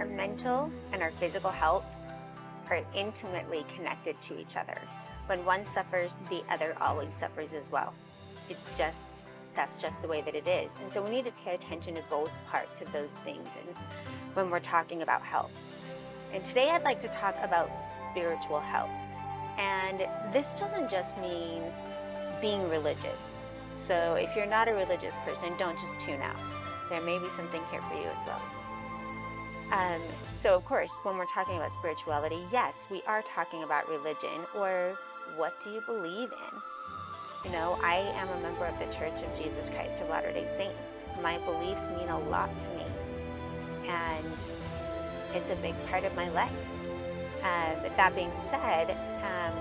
Our mental and our physical health are intimately connected to each other. When one suffers, the other always suffers as well. It just That's just the way that it is. And so we need to pay attention to both parts of those things and when we're talking about health. And today I'd like to talk about spiritual health. And this doesn't just mean being religious. So if you're not a religious person, don't just tune out. There may be something here for you as well. So of course, when we're talking about spirituality, yes, we are talking about religion, or what do you believe in? You know, I am a member of the Church of Jesus Christ of Latter-day Saints. My beliefs mean a lot to me, and it's a big part of my life. But that being said,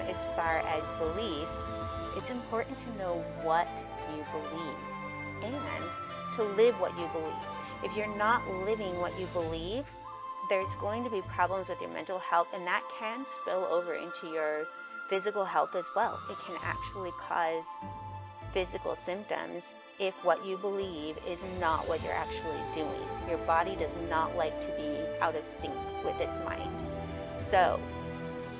as far as beliefs, it's important to know what you believe and to live what you believe. If you're not living what you believe, there's going to be problems with your mental health, and that can spill over into your physical health as well. It can actually cause physical symptoms if what you believe is not what you're actually doing. Your body does not like to be out of sync with its mind. So,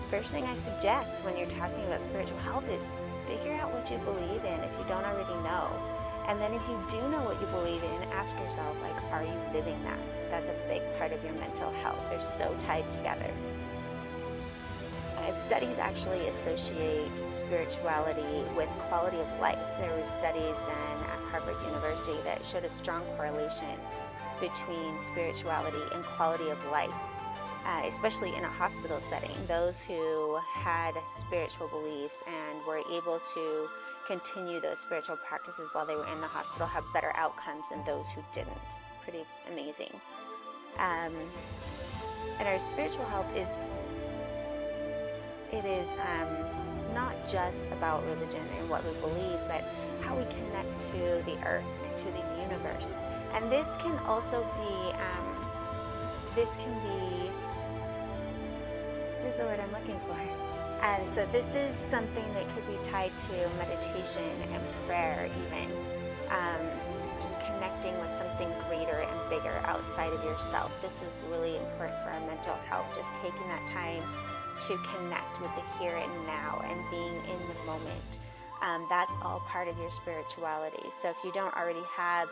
first thing I suggest when you're talking about spiritual health is figure out what you believe in if you don't already know. And then if you do know what you believe in, ask yourself, like, are you living that? That's a big part of your mental health. They're so tied together. Studies actually associate spirituality with quality of life. There were studies done at Harvard University that showed a strong correlation between spirituality and quality of life, especially in a hospital setting. Those who had spiritual beliefs and were able to continue those spiritual practices while they were in the hospital have better outcomes than those who didn't. Pretty amazing. And our spiritual health is not just about religion and what we believe, but how we connect to the earth and to the universe. And this can also be, this is the word I'm looking for. And so this is something that could be tied to meditation and prayer even. Just connecting with something greater and bigger outside of yourself. This is really important for our mental health. Just taking that time to connect with the here and now and being in the moment. That's all part of your spirituality. So if you don't already have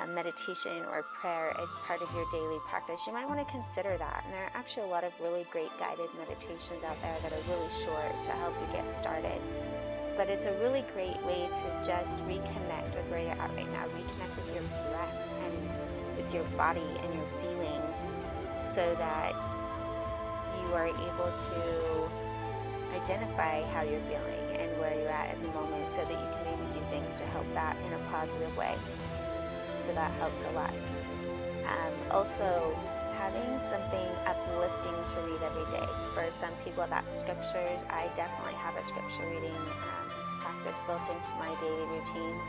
meditation or prayer as part of your daily practice, you might want to consider that. And there are actually a lot of really great guided meditations out there that are really short to help you get started. But it's a really great way to just reconnect with where you're at right now, reconnect with your breath and with your body and your feelings, so that you are able to identify how you're feeling and where you're at the moment, so that you can maybe do things to help that in a positive way. So that helps a lot. Also, having something uplifting to read every day. For some people, that's scriptures. I definitely have a scripture reading practice built into my daily routines,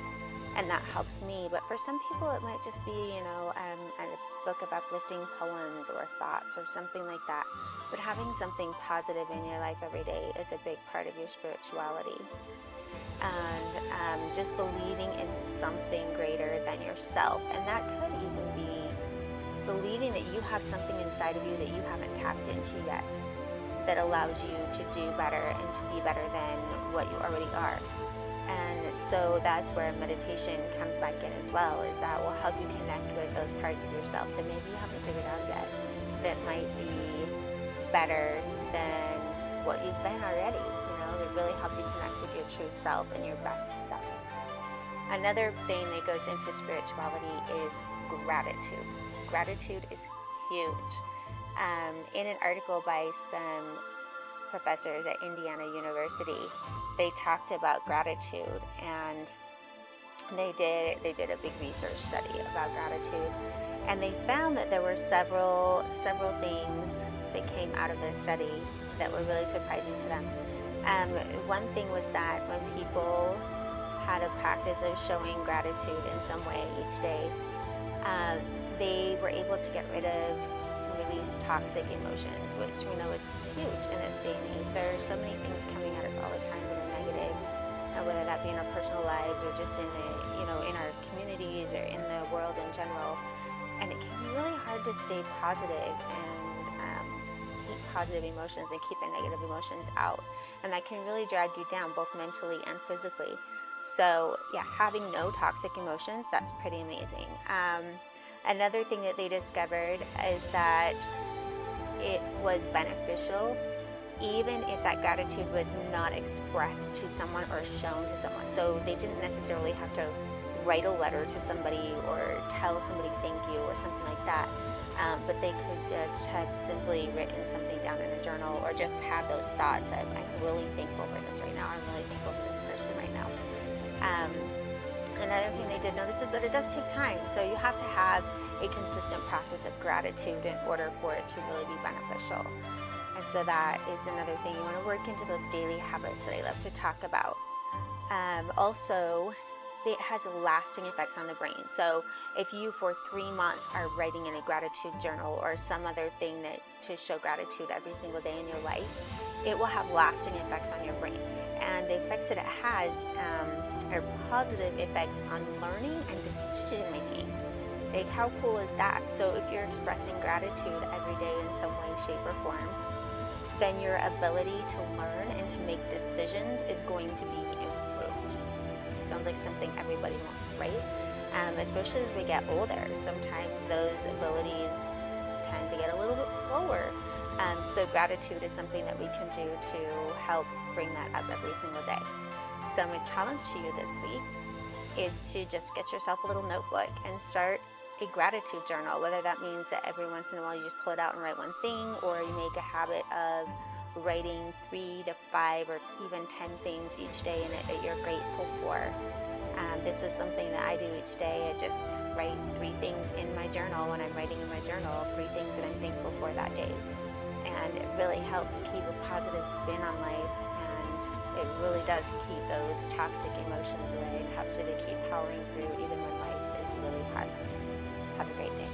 and that helps me. But for some people, it might just be, a book of uplifting poems or thoughts or something like that. But having something positive in your life every day is a big part of your spirituality. And just believing in something greater than yourself. And that could even be believing that you have something inside of you that you haven't tapped into yet, that allows you to do better and to be better than what you already are. And so that's where meditation comes back in as well, is that will help you connect with those parts of yourself that maybe you haven't figured out yet, that might be better than what you've been already, that really help you connect with your true self and your best self. Another thing that goes into spirituality is gratitude. Gratitude is huge. In an article by some professors at Indiana University, they talked about gratitude, and they did a big research study about gratitude, and they found that there were several things that came out of their study that were really surprising to them. One thing was that when people had a practice of showing gratitude in some way each day, they were able to get rid of, release toxic emotions, which we know is huge in this day and age. There are so many things coming at us all the time that are negative, whether that be in our personal lives or just in the, in our communities or in the world in general. And it can be really hard to stay positive and keep positive emotions and keep the negative emotions out. And that can really drag you down both mentally and physically. So, yeah, having no toxic emotions, that's pretty amazing. Another thing that they discovered is that it was beneficial even if that gratitude was not expressed to someone or shown to someone. So they didn't necessarily have to write a letter to somebody or tell somebody thank you or something like that. But they could just have simply written something down in a journal or just have those thoughts of, I'm really thankful for this right now. I'm really thankful for this person right now. Um, Another thing they did notice is that it does take time. So you have to have a consistent practice of gratitude in order for it to really be beneficial. And so that is another thing you want to work into those daily habits that I love to talk about. Also, it has lasting effects on the brain. So if you for 3 months are writing in a gratitude journal or some other thing that to show gratitude every single day in your life, it will have lasting effects on your brain. And the effects that it has are positive effects on learning and decision making. Like, how cool is that? So if you're expressing gratitude every day in some way, shape, or form, then your ability to learn and to make decisions is going to be improved. Sounds like something everybody wants, right? Especially as we get older, sometimes those abilities tend to get a little bit slower. So gratitude is something that we can do to help bring that up every single day. So my challenge to you this week is to just get yourself a little notebook and start a gratitude journal, whether that means that every once in a while you just pull it out and write one thing, or you make a habit of writing 3 to 5 or even 10 things each day in it that you're grateful for. This is something that I do each day. I just write 3 things in my journal when I'm writing in my journal, 3 things that I'm thankful for that day. And it really helps keep a positive spin on life, and it really does keep those toxic emotions away and helps you to keep powering through even when life is really hard. Have a great day.